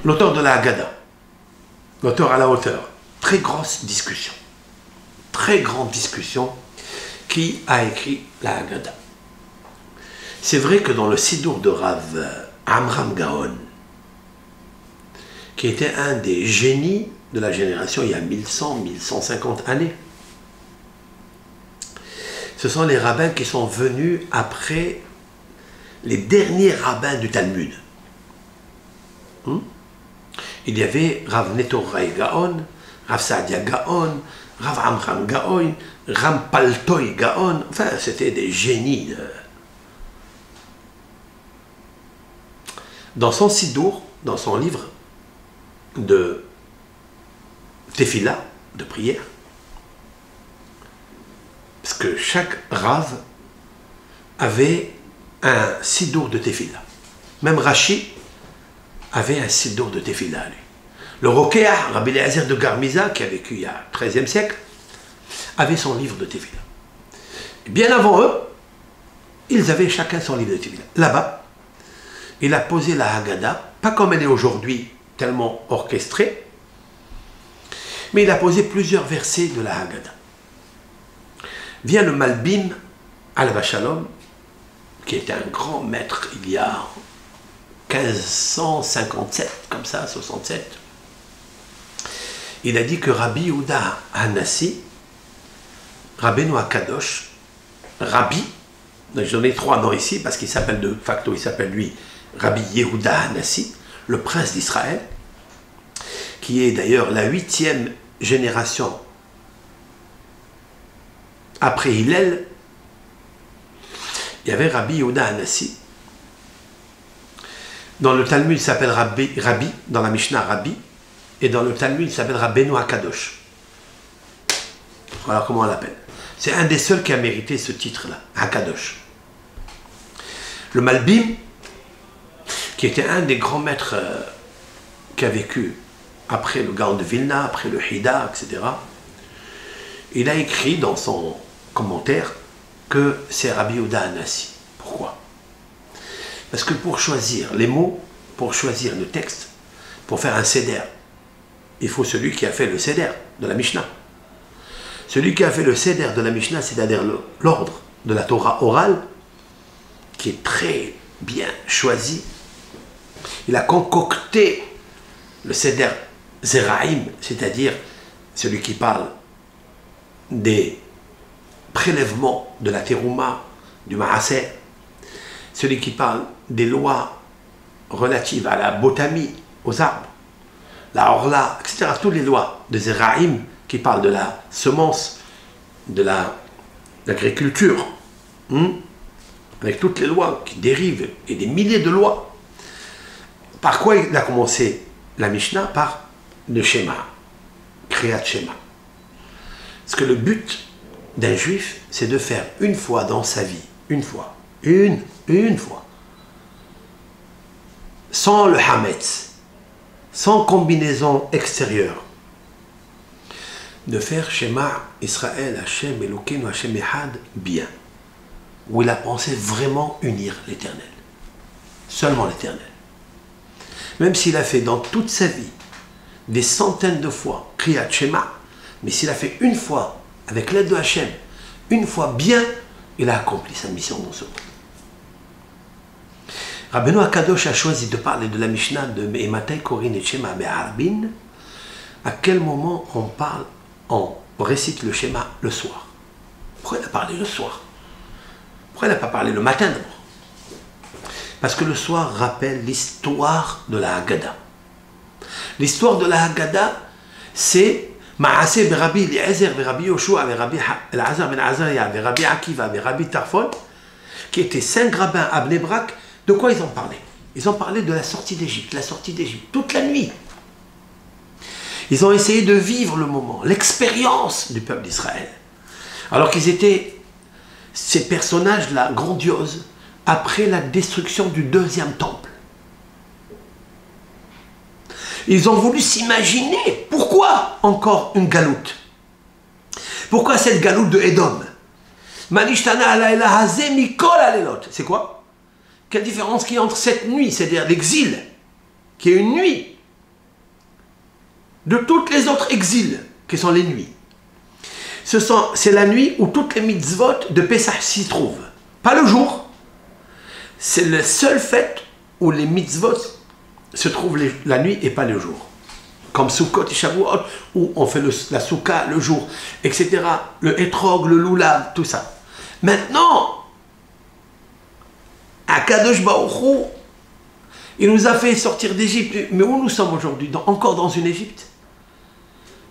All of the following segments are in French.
l'auteur de la Haggadah, l'auteur à la hauteur, très grosse discussion, très grande discussion, qui a écrit la Haggadah. C'est vrai que dans le Sidour de Rav Amram Gaon, qui était un des génies de la génération il y a 1100-1150 années, ce sont les rabbins qui sont venus après les derniers rabbins du Talmud. Il y avait Rav Netorai Gaon, Rav Saadia Gaon, Rav Amram Gaon, Ram Paltoy Gaon, enfin c'était des génies. Dans son Sidour, dans son livre de Tefila, de prière, parce que chaque Rav avait un Sidour de Tefila. Même Rashi avait un Sidour de Tefila, lui. Le Rokéa, Rabbi Eliezer de Garmiza, qui a vécu il y a 13e siècle, avait son livre de Tefila. Et bien avant eux, ils avaient chacun son livre de Tefila. Là-bas, il a posé la Haggadah, pas comme elle est aujourd'hui, tellement orchestrée, mais il a posé plusieurs versets de la Haggadah. Vient le Malbim Alav Shalom, qui était un grand maître il y a 1557, comme ça, 67. Il a dit que Rabbi Yehuda Hanassi, Rabbeinu Akadosh, Rabbi, j'en ai 3 noms ici, parce qu'il s'appelle de facto, il s'appelle lui Rabbi Yehuda Hanassi, le prince d'Israël, qui est d'ailleurs la 8e génération après Hillel. Il y avait Rabbi Yehuda Hanassi. Dans le Talmud, il s'appelle Rabbi, dans la Mishnah Rabbi, et dans le Talmud, il s'appelle Rabbeinu Akadosh. Voilà comment on l'appelle. C'est un des seuls qui a mérité ce titre-là, Akadosh. Le Malbim, qui était un des grands maîtres qui a vécu après le Gaon de Vilna, après le Hida, etc., il a écrit dans son commentaire que c'est Rabbi Yehuda Hanassi. Pourquoi? Parce que pour choisir les mots, pour choisir le texte, pour faire un seder, il faut celui qui a fait le seder de la Mishnah. Celui qui a fait le seder de la Mishnah, c'est-à-dire l'ordre de la Torah orale, qui est très bien choisi. Il a concocté le seder Zeraïm, c'est-à-dire celui qui parle des prélèvements de la terouma, du maaser, celui qui parle des lois relatives à la botamie, aux arbres, la orla, etc. Toutes les lois de Zeraïm qui parlent de la semence, de l'agriculture, avec toutes les lois qui dérivent, et des milliers de lois. Par quoi il a commencé la Mishnah? Par le Shema, Kriyat Shema. Parce que le but d'un juif, c'est de faire une fois dans sa vie, une fois, sans le Hametz, sans combinaison extérieure, de faire Shema Israël, Hashem, Elokeinu, Hashem Echad, bien, où il a pensé vraiment unir l'Éternel, seulement l'Éternel. Même s'il a fait dans toute sa vie des centaines de fois Kriyat Shema, mais s'il a fait une fois avec l'aide de Hashem, une fois bien, il a accompli sa mission dans ce monde. Rabbeinu Akadosh a choisi de parler de la Mishnah de Me'ematei Korin et Shema Be'arbin. À quel moment on récite le Shema le soir? Pourquoi il a parlé le soir? Pourquoi il n'a pas parlé le matin d'abord? Parce que le soir rappelle l'histoire de la Haggadah. L'histoire de la Haggadah, c'est Ma'aseh Rabbi Eliezer, Rabbi Yoshua, Rabbi Elazar ben Azariah, Rabbi Akiva, Rabbi Tarfon, qui étaient 5 rabbins à Bnei Brak. De quoi ils ont parlé? Ils ont parlé de la sortie d'Égypte, toute la nuit. Ils ont essayé de vivre le moment, l'expérience du peuple d'Israël. Alors qu'ils étaient ces personnages-là, grandioses, après la destruction du 2e temple. Ils ont voulu s'imaginer, pourquoi encore une galoute? Pourquoi cette galoute de Édom? C'est quoi? Quelle différence qu'il y a entre cette nuit, c'est-à-dire l'exil, qui est une nuit, de toutes les autres exils, qui sont les nuits. C'est la nuit où toutes les mitzvot de Pessah s'y trouvent. Pas le jour. C'est le seul fête où les mitzvot se trouvent la nuit et pas le jour. Comme Sukkot et Shavuot, où on fait la Soukha le jour, etc. Le Etrog, le Lulav, tout ça. Maintenant, Akadosh Baruch Hu, il nous a fait sortir d'Égypte. Mais où nous sommes aujourd'hui? Encore dans une Égypte.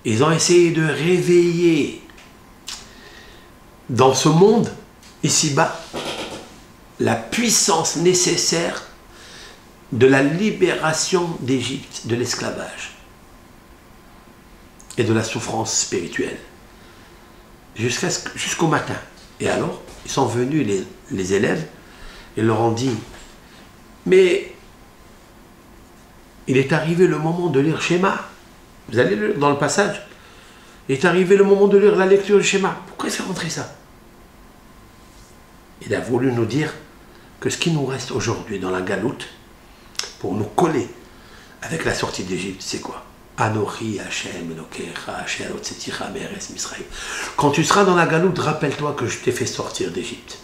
Ils ont essayé de réveiller dans ce monde, ici-bas, la puissance nécessaire de la libération d'Égypte, de l'esclavage et de la souffrance spirituelle, jusqu'au matin. Et alors, ils sont venus, les élèves, et leur ont dit, mais il est arrivé le moment de lire Shema. Vous allez lire dans le passage. Il est arrivé le moment de lire la lecture du Shema. Pourquoi est-ce qu'il a rentré ça? Il a voulu nous dire que ce qui nous reste aujourd'hui dans la galoute, pour nous coller avec la sortie d'Égypte, c'est quoi? Anochi Hashem Elokecha Asher Hotzeticha Me'eretz Misraïm. Quand tu seras dans la galoute, rappelle-toi que je t'ai fait sortir d'Égypte.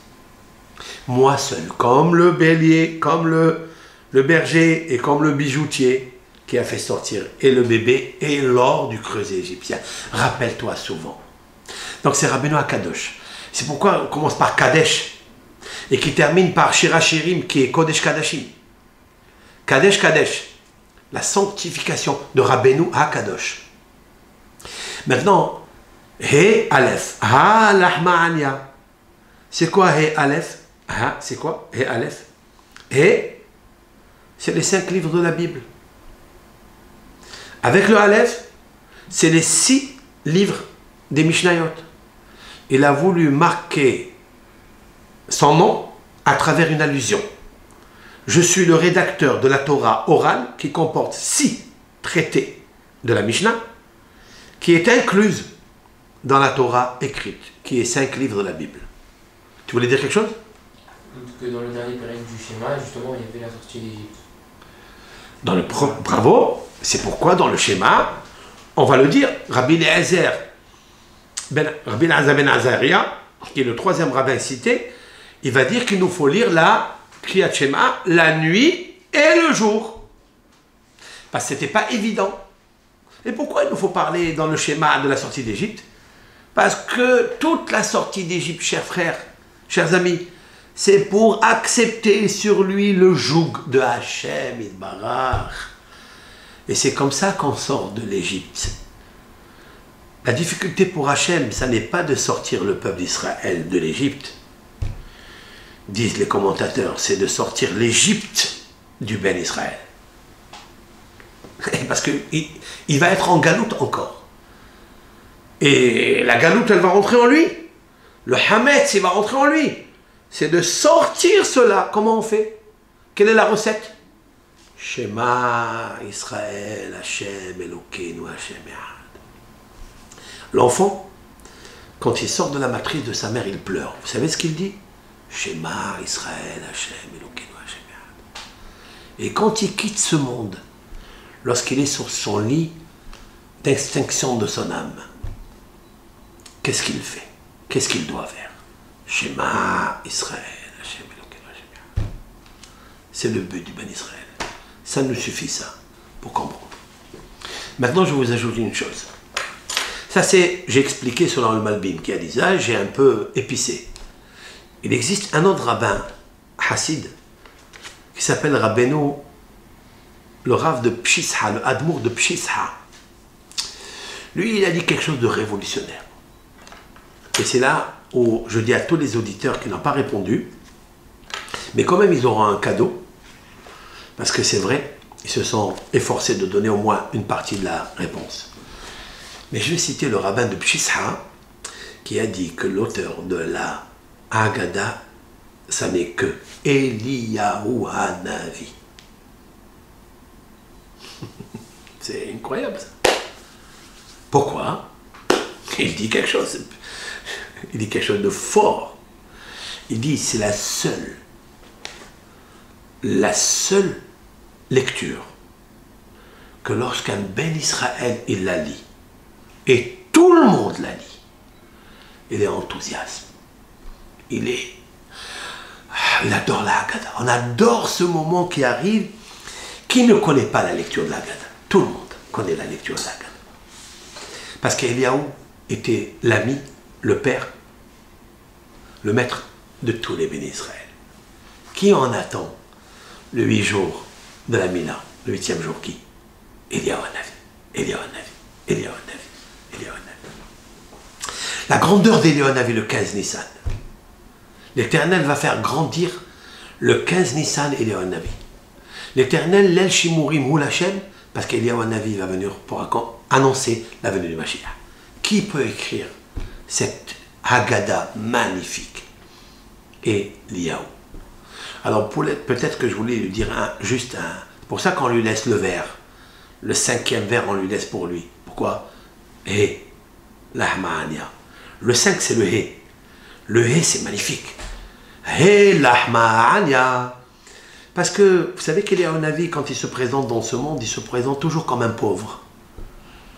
Moi seul, comme le bélier, comme le berger et comme le bijoutier qui a fait sortir et le bébé et l'or du creuset égyptien. Rappelle-toi souvent. Donc c'est Rabbeinu HaKadosh. C'est pourquoi on commence par Kadesh et qui termine par Shirachirim qui est Kodesh Kadashim. Kadesh Kadesh, la sanctification de Rabbeinu HaKadosh. Maintenant, He Aleph, Ha Lahma'anya. C'est quoi He Aleph? Ha, c'est quoi He Aleph? He, c'est les 5 livres de la Bible. Avec le Aleph, c'est les 6 livres des Mishnayot. Il a voulu marquer son nom à travers une allusion. Je suis le rédacteur de la Torah orale qui comporte 6 traités de la Mishnah, qui est incluse dans la Torah écrite, qui est 5 livres de la Bible. Tu voulais dire quelque chose? Que dans le dernier période du schéma, justement, il y avait la sortie d'Égypte. Bravo, c'est pourquoi dans le schéma, on va le dire, Rabbi Eliezer ben Azaria, qui est le 3e rabbin cité, il va dire qu'il nous faut lire la Kriyat Shema la nuit et le jour. Parce que ce n'était pas évident. Et pourquoi il nous faut parler dans le schéma de la sortie d'Égypte? Parce que toute la sortie d'Égypte, chers frères, chers amis, c'est pour accepter sur lui le joug de Hachem Yitbarach. Et c'est comme ça qu'on sort de l'Égypte. La difficulté pour Hachem, ça n'est pas de sortir le peuple d'Israël de l'Égypte, disent les commentateurs, c'est de sortir l'Égypte du Ben Israël. Parce qu'il va être en galoute encore. Et la galoute, elle va rentrer en lui. Le Hametz, il va rentrer en lui. C'est de sortir cela. Comment on fait? Quelle est la recette? Shema Israël, Hashem Elokeinu, Hashem Echad. L'enfant, quand il sort de la matrice de sa mère, il pleure. Vous savez ce qu'il dit? Shema Israël, Hashem Elokeinu, Hashem Echad. Et quand il quitte ce monde, lorsqu'il est sur son lit d'extinction de son âme, qu'est-ce qu'il fait? Qu'est-ce qu'il doit faire? Shema Israël, Hashem Elokeinu, Hashem Echad. C'est le but du Ben Israël. Ça nous suffit, ça, pour comprendre. Maintenant, je vous ajoute une chose. Ça, c'est, j'ai expliqué selon le Malbim qui a dit ça, j'ai un peu épicé. Il existe un autre rabbin, Hassid, qui s'appelle Rabbeinu, le Rav de Pshisha, le Admour de Pshisha. Lui, il a dit quelque chose de révolutionnaire. Et c'est là où je dis à tous les auditeurs qui n'ont pas répondu, mais quand même, ils auront un cadeau. Parce que c'est vrai, ils se sont efforcés de donner au moins une partie de la réponse. Mais je vais citer le rabbin de Pshisha, qui a dit que l'auteur de la Haggadah, ça n'est que Eliyahu Hanavi. C'est incroyable ça. Pourquoi? Il dit quelque chose. Il dit quelque chose de fort. Il dit c'est la seule lecture que lorsqu'un Ben Israël, il la lit, et tout le monde la lit, il est enthousiaste. Il adore la Haggadah. On adore ce moment qui arrive. Qui ne connaît pas la lecture de la Haggadah? Tout le monde connaît la lecture de la Haggadah. Parce qu'Eliaou était l'ami, le père, le maître de tous les bénis Israël. Qui en attend le 8 jours de la Mina, le 8e jour? Qui? Eliaou Hanavi, Eliaou Hanavi, Eliaou Hanavi, Eliaou Hanavi. La grandeur d'Eliaou Hanavi le 15 Nissan. L'Éternel va faire grandir le 15 Nissan Eliaou Hanavi. L'Éternel, l'El Shimurim ou l'Hachem, parce qu'Eliaou Hanavi va venir pour annoncer la venue du Mashiach. Qui peut écrire cette Haggadah magnifique? Eliaou. Alors peut-être que je voulais lui dire juste un... Pour ça qu'on lui laisse le vers. Le 5e vers, on lui laisse pour lui. Pourquoi? Hé, l'Ahma'ania. Le 5, c'est le Hé. Le Hé, c'est magnifique. Hé, l'Ahma'ania. Parce que, vous savez qu'Eliaou Hanavi, quand il se présente dans ce monde, il se présente toujours comme un pauvre.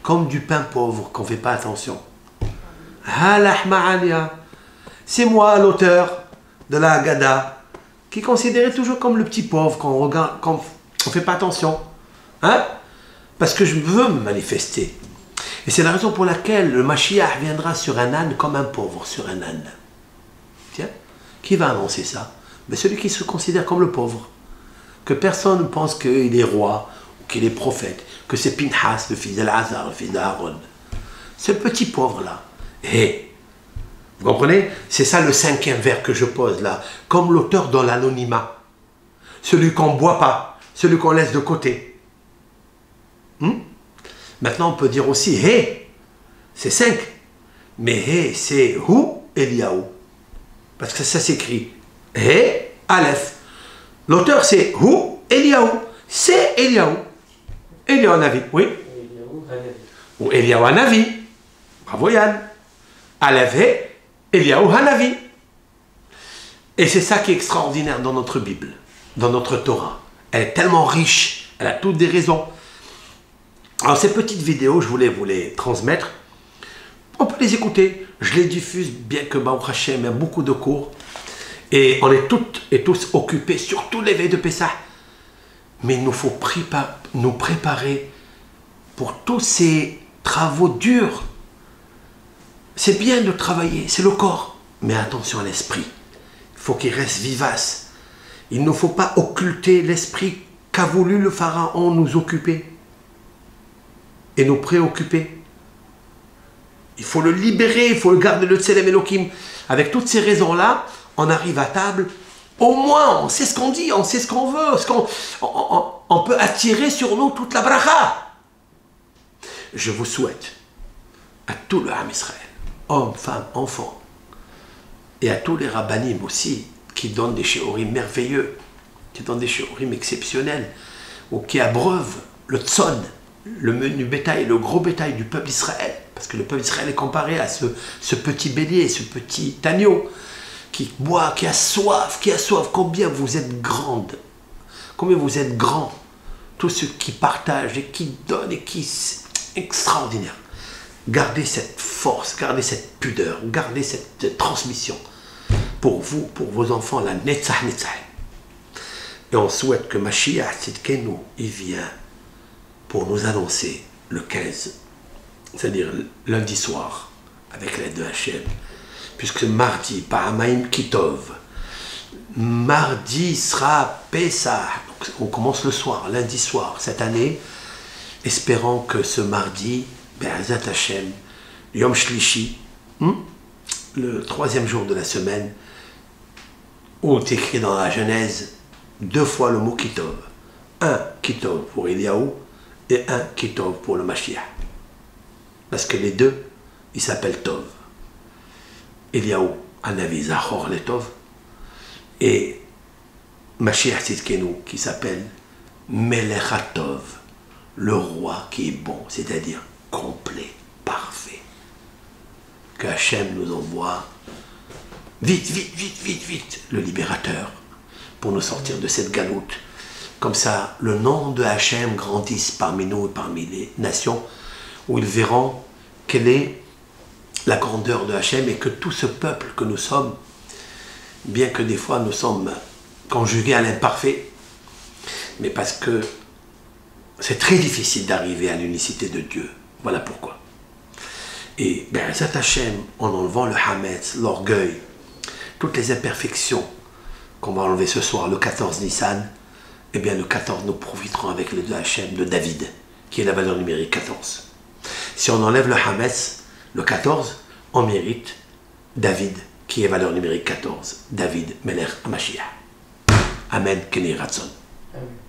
Comme du pain pauvre, qu'on ne fait pas attention. Ha, l'Ahma'ania. C'est moi, l'auteur de la Haggadah, qui est considéré toujours comme le petit pauvre, qu'on regarde, qu'on ne fait pas attention. Hein? Parce que je veux me manifester. Et c'est la raison pour laquelle le Mashiach viendra sur un âne comme un pauvre sur un âne. Tiens, qui va annoncer ça? Mais celui qui se considère comme le pauvre. Que personne ne pense qu'il est roi, ou qu'il est prophète, que c'est Pinhas, le fils d'El-Hazar, le fils d'Aaron. Ce petit pauvre-là. Et, vous comprenez? C'est ça le 5e vers que je pose là. Comme l'auteur dans l'anonymat. Celui qu'on ne boit pas, celui qu'on laisse de côté. Maintenant, on peut dire aussi Hé, c'est 5. Mais Hé, c'est Hu Eliaou. Parce que ça s'écrit Hé, Aleph. L'auteur, c'est Hu Eliaou. C'est Eliaou. Eliaou Hanavi, oui. Ou Eliaou Hanavi. Bravo Yann. Aleph Hé, Eliaou Hanavi. Et c'est ça qui est extraordinaire dans notre Bible, dans notre Torah. Elle est tellement riche, elle a toutes des raisons. Alors ces petites vidéos, je voulais vous les transmettre. On peut les écouter. Je les diffuse, bien que Baruch Hashem, il y a beaucoup de cours. Et on est toutes et tous occupés, surtout l'éveil de Pessah. Mais il nous faut nous préparer pour tous ces travaux durs. C'est bien de travailler, c'est le corps. Mais attention à l'esprit. Il faut qu'il reste vivace. Il ne faut pas occulter l'esprit qu'a voulu le Pharaon nous occuper et nous préoccuper. Il faut le libérer, il faut le garder, le Tselem Elohim. Avec toutes ces raisons-là, on arrive à table. Au moins, on sait ce qu'on dit, on sait ce qu'on veut. On peut attirer sur nous toute la bracha. Je vous souhaite à tout le Ham Israël, hommes, femmes, enfants, et à tous les rabbanim aussi, qui donnent des shiurim merveilleux, qui donnent des shiurim exceptionnels, ou qui abreuvent le tzon, le menu bétail, le gros bétail du peuple d'Israël, parce que le peuple d'Israël est comparé à ce petit bélier, ce petit agneau, qui boit, qui a soif, combien vous êtes grandes, combien vous êtes grands, tous ceux qui partagent et qui donnent et qui... extraordinaire. Gardez cette force, gardez cette pudeur, gardez cette transmission pour vous, pour vos enfants, la Netzach Netzach. Et on souhaite que Mashiach Tzidkenu, il vient pour nous annoncer le 15, c'est-à-dire lundi soir, avec l'aide de Hachem, puisque mardi, Paramaim Kitov, mardi sera Pessah, on commence le soir, lundi soir, cette année, espérant que ce mardi, Be'ezat Hachem, Yom Shlishi, le 3e jour de la semaine, où est écrit dans la Genèse 2 fois le mot Kitov. Un Kitov pour Eliaou et un Kitov pour le Mashiach. Parce que les deux, ils s'appellent Tov. Eliaou, Hanavi, Zachor le Tov, et Mashiach Tzidkenu, qui s'appelle Melech HaTov, le roi qui est bon, c'est-à-dire complet, parfait. Que Hachem nous envoie vite, vite, vite, vite, vite, le libérateur, pour nous sortir de cette galoute. Comme ça, le nom de Hachem grandisse parmi nous et parmi les nations, où ils verront quelle est la grandeur de Hachem et que tout ce peuple que nous sommes, bien que des fois nous sommes conjugués à l'imparfait, mais parce que c'est très difficile d'arriver à l'unicité de Dieu. Voilà pourquoi. Et Be'ezat Hachem, en enlevant le Hametz, l'orgueil, toutes les imperfections qu'on va enlever ce soir, le 14 Nissan, eh bien le 14 nous profiterons avec le de Hachem de David, qui est la valeur numérique 14. Si on enlève le Hametz, le 14, on mérite David, qui est valeur numérique 14. David, Melech HaMashiach. Amen, Keni Ratson. Amen.